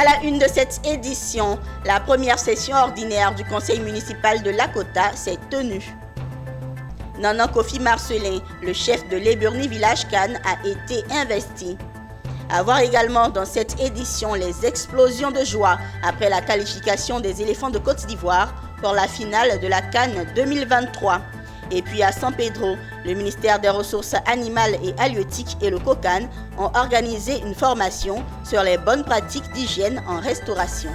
À la une de cette édition, la première session ordinaire du conseil municipal de Lakota s'est tenue. Nanan Kofi Marcelin, le chef de l'Eburni Village Kane, a été investi. À voir également dans cette édition les explosions de joie après la qualification des éléphants de Côte d'Ivoire pour la finale de la Cannes 2023. Et puis à San Pedro, le ministère des Ressources animales et halieutiques et le COCAN ont organisé une formation sur les bonnes pratiques d'hygiène en restauration.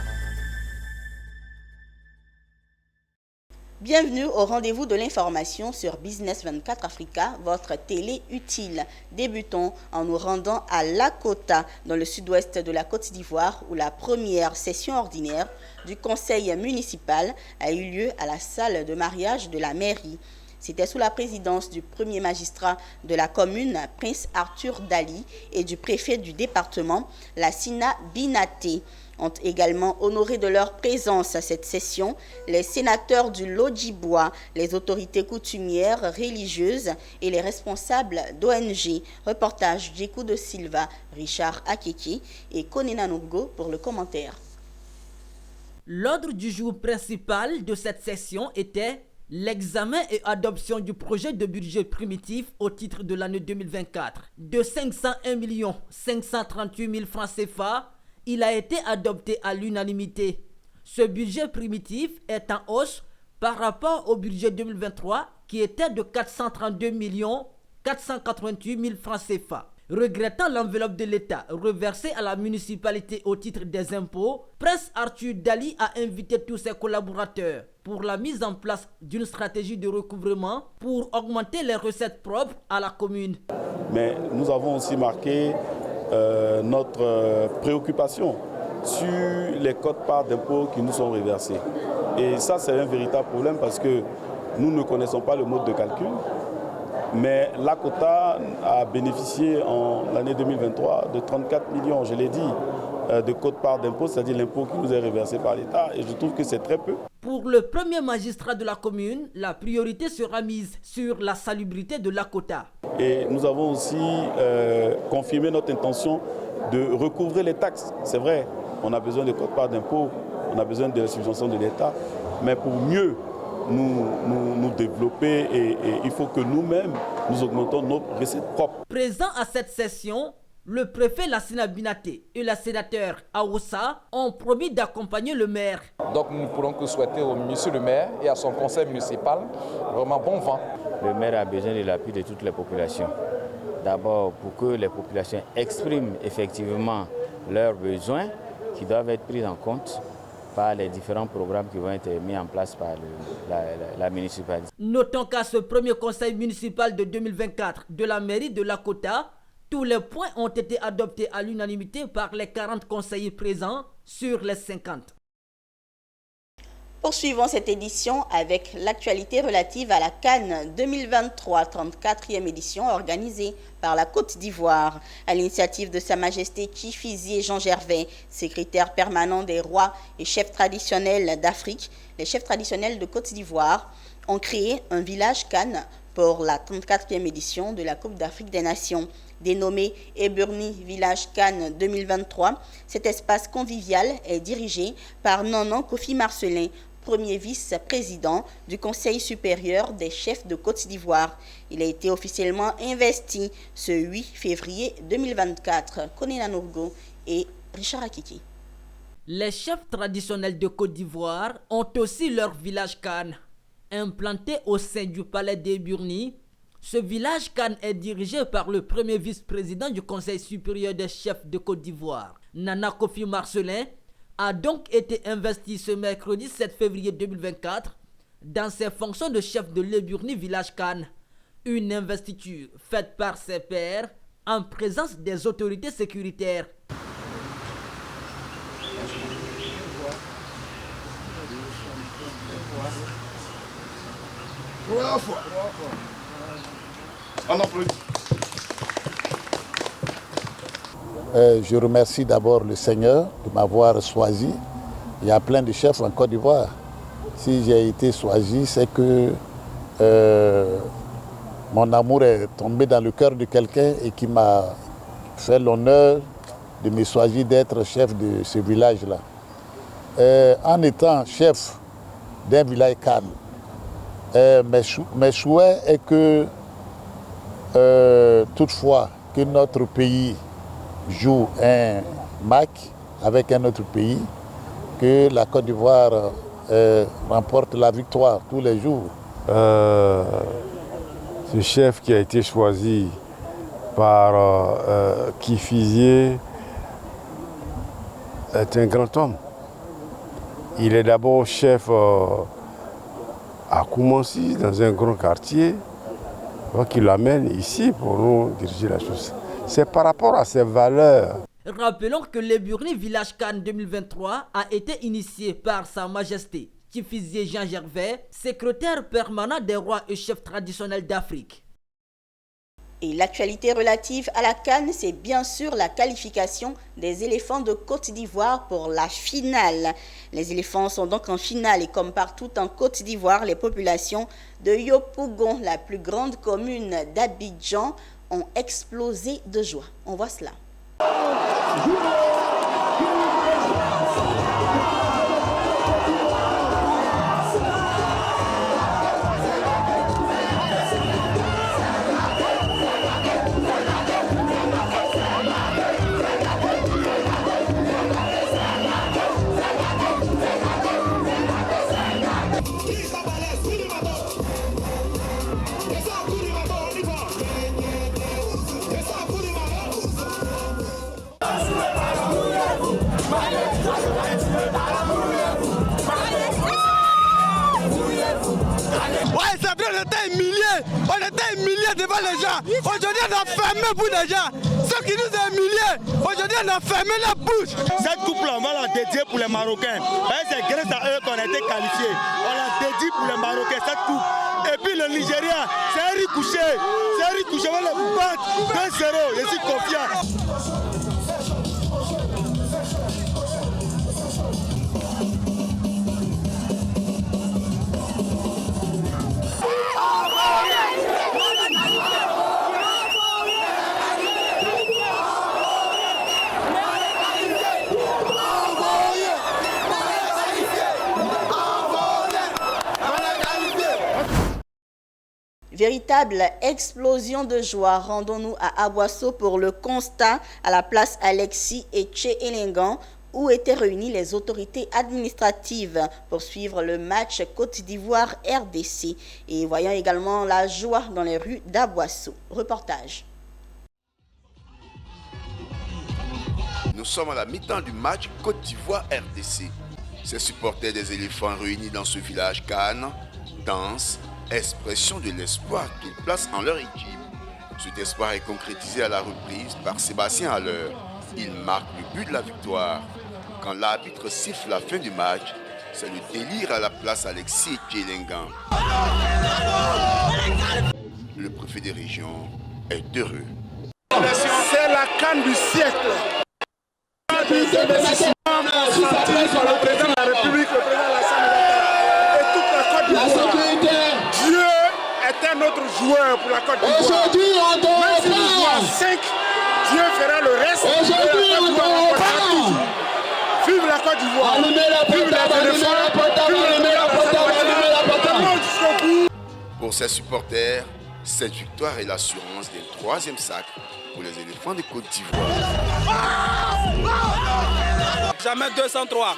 Bienvenue au rendez-vous de l'information sur Business 24 Africa, votre télé utile. Débutons en nous rendant à Lakota, dans le sud-ouest de la Côte d'Ivoire, où la première session ordinaire du conseil municipal a eu lieu à la salle de mariage de la mairie. C'était sous la présidence du premier magistrat de la commune, Prince Arthur Dali, et du préfet du département, Lassina Binaté. Ont également honoré de leur présence à cette session les sénateurs du Lodjibois, les autorités coutumières, religieuses et les responsables d'ONG. Reportage Djekou de Silva, Richard Akeki et Konena Nogo pour le commentaire. L'ordre du jour principal de cette session était l'examen et adoption du projet de budget primitif au titre de l'année 2024. De 501 538 000 francs CFA, il a été adopté à l'unanimité. Ce budget primitif est en hausse par rapport au budget 2023 qui était de 432 488 000 francs CFA. Regrettant l'enveloppe de l'État reversée à la municipalité au titre des impôts, Prince Arthur Dali a invité tous ses collaborateurs pour la mise en place d'une stratégie de recouvrement pour augmenter les recettes propres à la commune. Mais nous avons aussi marqué notre préoccupation sur les quotes-parts d'impôts qui nous sont reversés. Et ça, c'est un véritable problème parce que nous ne connaissons pas le mode de calcul. Mais Lakota a bénéficié en l'année 2023 de 34 millions, je l'ai dit, de quotes-parts d'impôts, c'est-à-dire l'impôt qui nous est reversé par l'État. Et je trouve que c'est très peu. Pour le premier magistrat de la commune, la priorité sera mise sur la salubrité de Lakota. Et nous avons aussi confirmé notre intention de recouvrer les taxes. C'est vrai, on a besoin de quotes-parts d'impôts, on a besoin de la subvention de l'État, mais pour mieux nous développer et il faut que nous-mêmes, nous augmentons nos recettes propres. Présent à cette session, le préfet Lassina Binaté et la sénateur Aoussa ont promis d'accompagner le maire. Donc nous ne pourrons que souhaiter au monsieur le maire et à son conseil municipal vraiment bon vent. Le maire a besoin de l'appui de toutes les populations. D'abord pour que les populations expriment effectivement leurs besoins qui doivent être pris en compte par les différents programmes qui vont être mis en place par la municipalité. Notons qu'à ce premier conseil municipal de 2024 de la mairie de Lakota, tous les points ont été adoptés à l'unanimité par les 40 conseillers présents sur les 50. Poursuivons cette édition avec l'actualité relative à la Cannes 2023, 34e édition organisée par la Côte d'Ivoire. À l'initiative de Sa Majesté Chifizier Jean Gervais, secrétaire permanent des rois et chefs traditionnels d'Afrique, les chefs traditionnels de Côte d'Ivoire ont créé un village Cannes pour la 34e édition de la Coupe d'Afrique des Nations. Dénommé Eburni Village Cannes 2023, cet espace convivial est dirigé par Nanan Kofi Marcelin, premier vice-président du Conseil supérieur des chefs de Côte d'Ivoire. Il a été officiellement investi ce 8 février 2024. Konena Nogo et Richard Akiki. Les chefs traditionnels de Côte d'Ivoire ont aussi leur village Cannes. Implanté au sein du palais d'Eburni, ce village Cannes est dirigé par le premier vice-président du Conseil supérieur des chefs de Côte d'Ivoire. Nana Kofi Marcelin a donc été investi ce mercredi 7 février 2024 dans ses fonctions de chef de l'Eburni Village Cannes. Une investiture faite par ses pairs en présence des autorités sécuritaires. Je remercie d'abord le Seigneur de m'avoir choisi. Il y a plein de chefs en Côte d'Ivoire. Si j'ai été choisi, c'est que mon amour est tombé dans le cœur de quelqu'un et qui m'a fait l'honneur de me choisir d'être chef de ce village-là. En étant chef d'un village calme, mes souhaits est que toutefois que notre pays joue un match avec un autre pays, que la Côte d'Ivoire remporte la victoire tous les jours. Ce chef qui a été choisi par Kifizié est un grand homme. Il est d'abord chef à Koumansi, dans un grand quartier, qui l'amène ici pour nous diriger la chose. C'est par rapport à ses valeurs. Rappelons que le Burni Village Cannes 2023 a été initié par Sa Majesté Kifizié Jean Gervais, secrétaire permanent des rois et chefs traditionnels d'Afrique. Et l'actualité relative à la CAN, c'est bien sûr la qualification des éléphants de Côte d'Ivoire pour la finale. Les éléphants sont donc en finale et comme partout en Côte d'Ivoire, les populations de Yopougon, la plus grande commune d'Abidjan, ont explosé de joie. On voit cela. On était humiliés devant les gens. Aujourd'hui, on a fermé pour les gens. Ceux qui nous ont humiliés, aujourd'hui, on a fermé la bouche. Cette coupe-là, on va la dédier pour les Marocains. C'est grâce à eux qu'on a été qualifiés. On la dédie pour les Marocains, cette coupe. Et puis le Nigeria, c'est un ricochet. C'est un ricochet, on va le battre 2-0. Je suis confiant. Véritable explosion de joie. Rendons-nous à Abouasso pour le constat à la place Alexis et Tché-Elengan où étaient réunies les autorités administratives pour suivre le match Côte d'Ivoire-RDC. Et voyons également la joie dans les rues d'Abouasso. Reportage. Nous sommes à la mi-temps du match Côte d'Ivoire-RDC. Ces supporters des éléphants réunis dans ce village Cannes dansent, expression de l'espoir qu'ils placent en leur équipe. Cet espoir est concrétisé à la reprise par Sébastien Haller. Il marque le but de la victoire. Quand l'arbitre siffle la fin du match, c'est le délire à la place Alexis et Tché-Elengan. Le préfet des régions est heureux. C'est la CAN du siècle. Le président de la République, le président de l'Assemblée et toute la Côte d'Ivoire. Dieu est un autre joueur pour la Côte d'Ivoire. Aujourd'hui, on doit même si nous jouons 5, Dieu fera le reste. Aujourd'hui, on doit vive la Côte d'Ivoire. Vive les éléphants. Vive Pour ses supporters, cette victoire est l'assurance d'un troisième sacre pour les éléphants de Côte d'Ivoire. Jamais 203.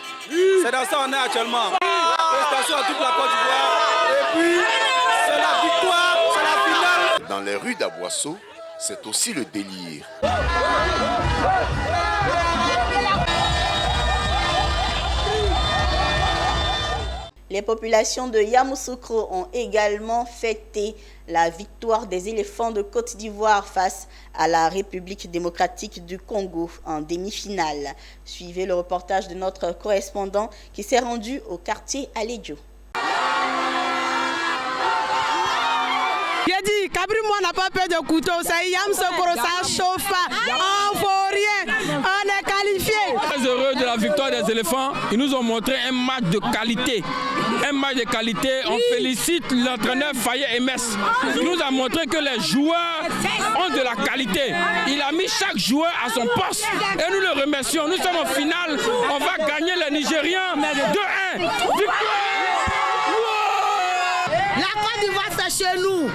C'est dans ça qu'on est actuellement. Félicitations à toute la Côte d'Ivoire. Et puis, c'est la victoire, c'est la finale. Dans les rues d'Abouasso, c'est aussi le délire. Les populations de Yamoussoukro ont également fêté la victoire des éléphants de Côte d'Ivoire face à la République démocratique du Congo en demi-finale. Suivez le reportage de notre correspondant qui s'est rendu au quartier Alédio. J'ai dit, Cabri-moi n'a pas peur de couteau, c'est Yamoussoukro, ça chauffe pas, on ne vaut rien, on est qualifié. Très heureux de la victoire des éléphants, Ils nous ont montré un match de qualité. Un match de qualité. On félicite l'entraîneur Fayet Emes. Il nous a montré que les joueurs ont de la qualité. Il a mis chaque joueur à son poste. Et nous le remercions. Nous sommes en finale. On va gagner les Nigériens 2-1. Victoire! La Côte d'Ivoire, c'est chez nous.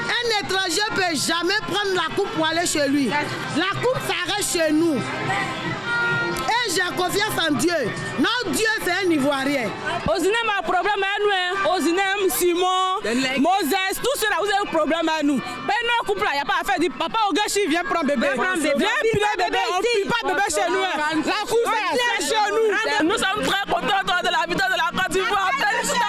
Un étranger ne peut jamais prendre la coupe pour aller chez lui. La coupe, ça reste chez nous. Et j'ai confiance en Dieu. Notre Dieu, c'est un Ivoirien. Ozinem a un problème à nous. Ozinem, Simon, Moses, tout cela, vous avez un problème à nous. Mais non, couple, il n'y a pas à faire. Papa Ogashi, viens prendre bébé. Viens piler bébé. On ne pile pas bébé chez nous. La coupe, c'est chez nous. Nous sommes très contents de la victoire de la Côte d'Ivoire. Félicitations.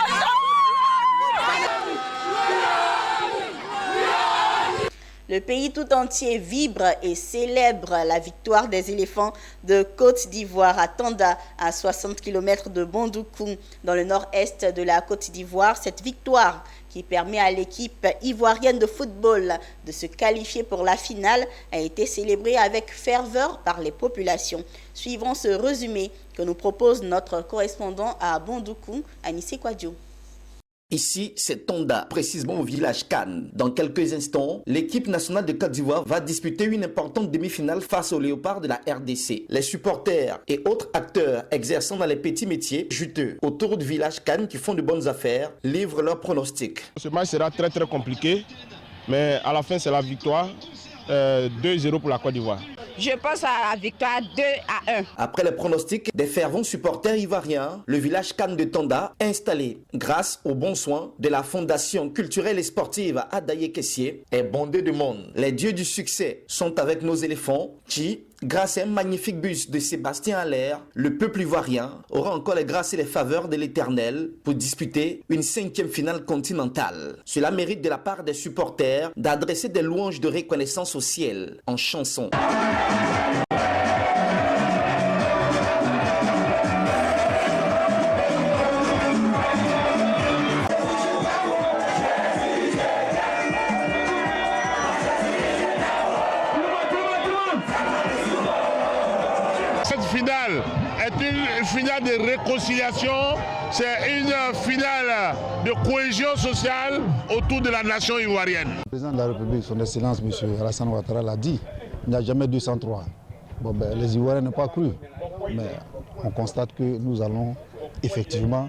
Le pays tout entier vibre et célèbre la victoire des éléphants de Côte d'Ivoire à Tanda, à 60 km de Bondoukou, dans le nord-est de la Côte d'Ivoire. Cette victoire qui permet à l'équipe ivoirienne de football de se qualifier pour la finale a été célébrée avec ferveur par les populations. Suivons ce résumé que nous propose notre correspondant à Bondoukou, Anissé Kwadjo. Ici, c'est Tonda, précisément au village Cannes. Dans quelques instants, l'équipe nationale de Côte d'Ivoire va disputer une importante demi-finale face aux léopards de la RDC. Les supporters et autres acteurs exerçant dans les petits métiers juteux autour du village Cannes qui font de bonnes affaires livrent leurs pronostics. Ce match sera très compliqué, mais à la fin, c'est la victoire. 2-0 pour la Côte d'Ivoire. Je pense à la victoire 2-1. Après les pronostics des fervents supporters ivoiriens, le village Cannes de Tonda, installé grâce aux bons soins de la Fondation culturelle et sportive Adaye Kessié, est bondé de monde. Les dieux du succès sont avec nos éléphants qui, grâce à un magnifique bus de Sébastien Allaire, le peuple ivoirien aura encore les grâces et les faveurs de l'Éternel pour disputer une 5e finale continentale. Cela mérite de la part des supporters d'adresser des louanges de reconnaissance au ciel en chansons. Cette finale est une finale de réconciliation, c'est une finale de cohésion sociale autour de la nation ivoirienne. Le président de la République, son Excellence M. Alassane Ouattara l'a dit, il n'y a jamais 203. Les Ivoiriens n'ont pas cru, mais on constate que nous allons effectivement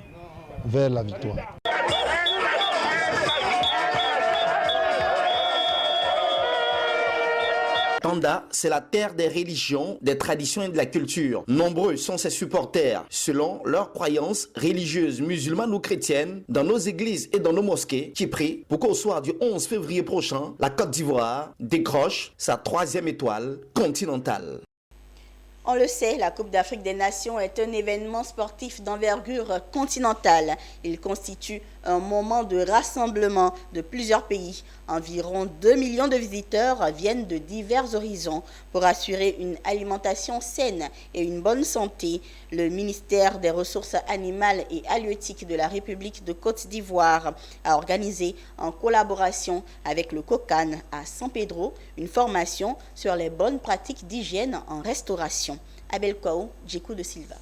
vers la victoire. Tanda, c'est la terre des religions, des traditions et de la culture. Nombreux sont ses supporters, selon leurs croyances religieuses, musulmanes ou chrétiennes, dans nos églises et dans nos mosquées, qui prient pour qu'au soir du 11 février prochain, la Côte d'Ivoire décroche sa 3e étoile continentale. On le sait, la Coupe d'Afrique des Nations est un événement sportif d'envergure continentale. Il constitue un moment de rassemblement de plusieurs pays. Environ 2 millions de visiteurs viennent de divers horizons pour assurer une alimentation saine et une bonne santé. Le ministère des Ressources animales et halieutiques de la République de Côte d'Ivoire a organisé, en collaboration avec le COCAN à San Pedro, une formation sur les bonnes pratiques d'hygiène en restauration. Abel Kouao, Djekou de Silva.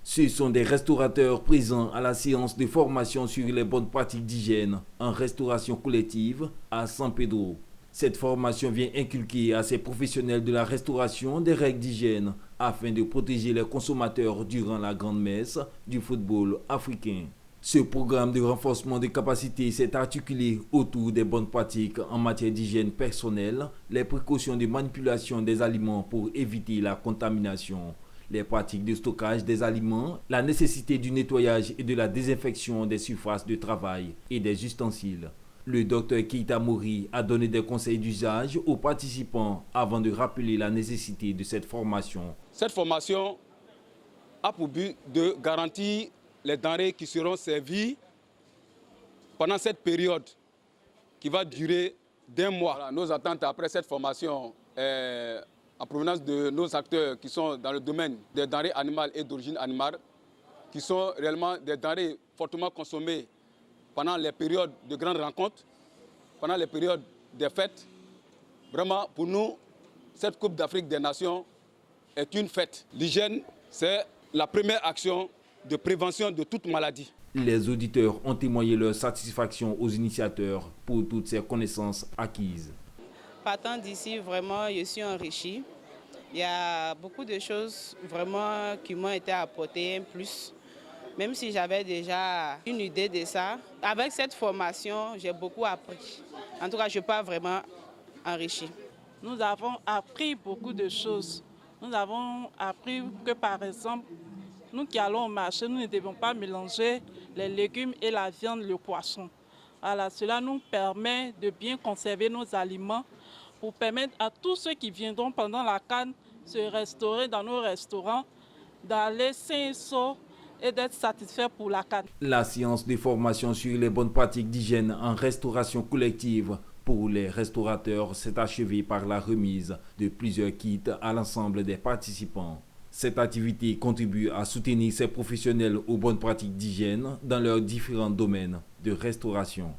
Ce sont des restaurateurs présents à la séance de formation sur les bonnes pratiques d'hygiène en restauration collective à San Pedro. Cette formation vient inculquer à ces professionnels de la restauration des règles d'hygiène afin de protéger les consommateurs durant la grande messe du football africain. Ce programme de renforcement des capacités s'est articulé autour des bonnes pratiques en matière d'hygiène personnelle, les précautions de manipulation des aliments pour éviter la contamination, les pratiques de stockage des aliments, la nécessité du nettoyage et de la désinfection des surfaces de travail et des ustensiles. Le docteur Keita Mori a donné des conseils d'usage aux participants avant de rappeler la nécessité de cette formation. Cette formation a pour but de garantir les denrées qui seront servies pendant cette période qui va durer d'1 mois. Voilà, nos attentes après cette formation en provenance de nos acteurs qui sont dans le domaine des denrées animales et d'origine animale, qui sont réellement des denrées fortement consommées pendant les périodes de grandes rencontres, pendant les périodes des fêtes. Vraiment, pour nous, cette Coupe d'Afrique des Nations est une fête. L'hygiène, c'est la première action de prévention de toute maladie. Les auditeurs ont témoigné leur satisfaction aux initiateurs pour toutes ces connaissances acquises. Partant d'ici, vraiment, je suis enrichi. Il y a beaucoup de choses vraiment qui m'ont été apportées, plus. Même si j'avais déjà une idée de ça, avec cette formation, j'ai beaucoup appris. En tout cas, je pars vraiment enrichi. Nous avons appris beaucoup de choses. Nous avons appris que, par exemple, nous qui allons au marché, nous ne devons pas mélanger les légumes et la viande, le poisson. Alors, cela nous permet de bien conserver nos aliments pour permettre à tous ceux qui viendront pendant la CAN se restaurer dans nos restaurants, d'aller sains et saufs et d'être satisfaits pour la CAN. La séance de formation sur les bonnes pratiques d'hygiène en restauration collective pour les restaurateurs s'est achevée par la remise de plusieurs kits à l'ensemble des participants. Cette activité contribue à soutenir ces professionnels aux bonnes pratiques d'hygiène dans leurs différents domaines de restauration.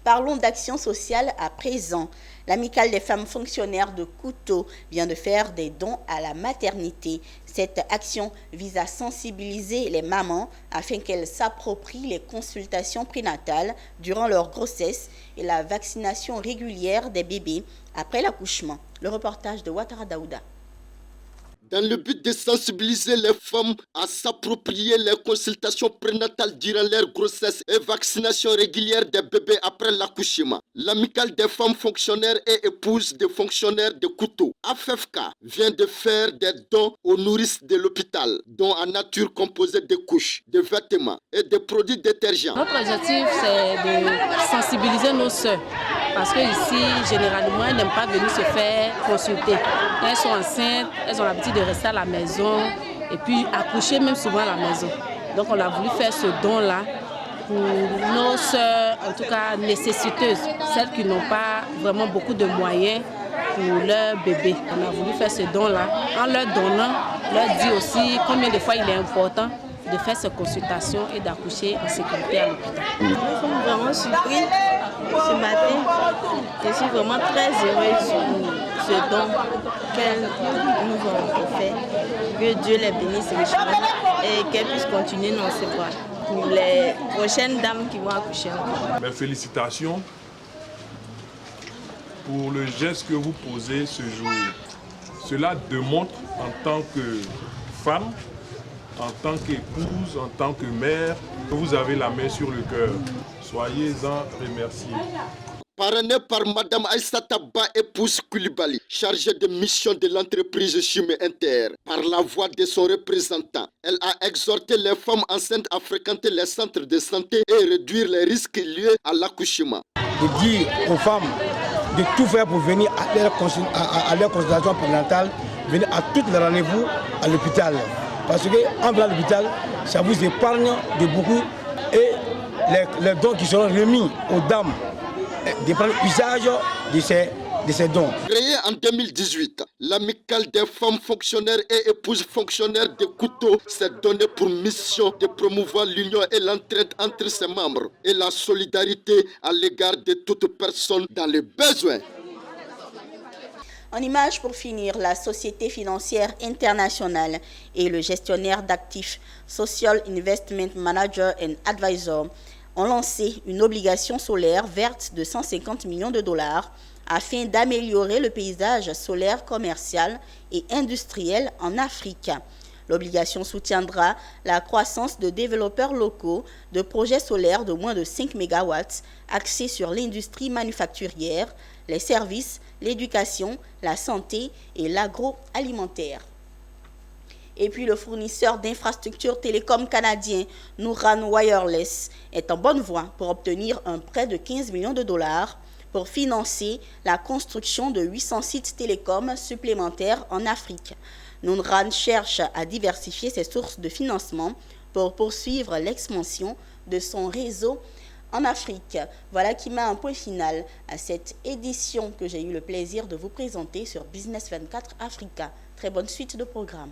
Parlons d'action sociale à présent. L'Amicale des femmes fonctionnaires de Couteau vient de faire des dons à la maternité. Cette action vise à sensibiliser les mamans afin qu'elles s'approprient les consultations prénatales durant leur grossesse et la vaccination régulière des bébés après l'accouchement. Le reportage de Ouattara Daouda. Dans le but de sensibiliser les femmes à s'approprier les consultations prénatales durant leur grossesse et vaccination régulière des bébés après l'accouchement, l'Amicale des femmes fonctionnaires et épouses des fonctionnaires de Couteau, AFFK, vient de faire des dons aux nourrices de l'hôpital, dont en nature composée de couches, de vêtements et de produits détergents. Notre objectif, c'est de sensibiliser nos sœurs. Parce qu'ici, généralement, elles n'aiment pas venir se faire consulter. Elles sont enceintes, elles ont l'habitude de rester à la maison et puis accoucher même souvent à la maison. Donc on a voulu faire ce don-là pour nos sœurs, en tout cas nécessiteuses, celles qui n'ont pas vraiment beaucoup de moyens pour leur bébé. On a voulu faire ce don-là en leur donnant, leur dire aussi combien de fois il est important de faire ces consultations et d'accoucher en sécurité à l'hôpital. Nous sommes vraiment surpris ce matin. Je suis vraiment très heureuse pour ce don qu'elles nous ont fait. Que Dieu les bénisse richement et qu'elles puissent continuer dans ce voie pour les prochaines dames qui vont accoucher. Mes félicitations pour le geste que vous posez ce jour. Cela démontre en tant que femme, en tant qu'épouse, en tant que mère, que vous avez la main sur le cœur. Soyez-en remerciés. Parrainé par Mme Aïssata Ba, épouse Koulibaly, chargée de mission de l'entreprise Chimé Inter, par la voix de son représentant, elle a exhorté les femmes enceintes à fréquenter les centres de santé et réduire les risques liés à l'accouchement. De dire aux femmes de tout faire pour venir à leur consultation prénatale, venir à tous les rendez-vous à l'hôpital. Parce qu'en venant à l'hôpital, ça vous épargne de beaucoup et les dons qui seront remis aux dames de prendre usage de ces dons. Créée en 2018, l'Amicale des femmes fonctionnaires et épouses fonctionnaires de Couteau s'est donnée pour mission de promouvoir l'union et l'entraide entre ses membres et la solidarité à l'égard de toute personne dans le besoin. En image pour finir, la Société financière internationale et le gestionnaire d'actifs Social Investment Manager and Advisor ont lancé une obligation solaire verte de 150 millions de dollars afin d'améliorer le paysage solaire commercial et industriel en Afrique. L'obligation soutiendra la croissance de développeurs locaux de projets solaires de moins de 5 MW axés sur l'industrie manufacturière, les services, l'éducation, la santé et l'agroalimentaire. Et puis le fournisseur d'infrastructures télécom canadien Nooran Wireless est en bonne voie pour obtenir un prêt de 15 millions de dollars pour financer la construction de 800 sites télécoms supplémentaires en Afrique. Nooran cherche à diversifier ses sources de financement pour poursuivre l'expansion de son réseau en Afrique. Voilà qui met un point final à cette édition que j'ai eu le plaisir de vous présenter sur Business 24 Africa. Très bonne suite de programme.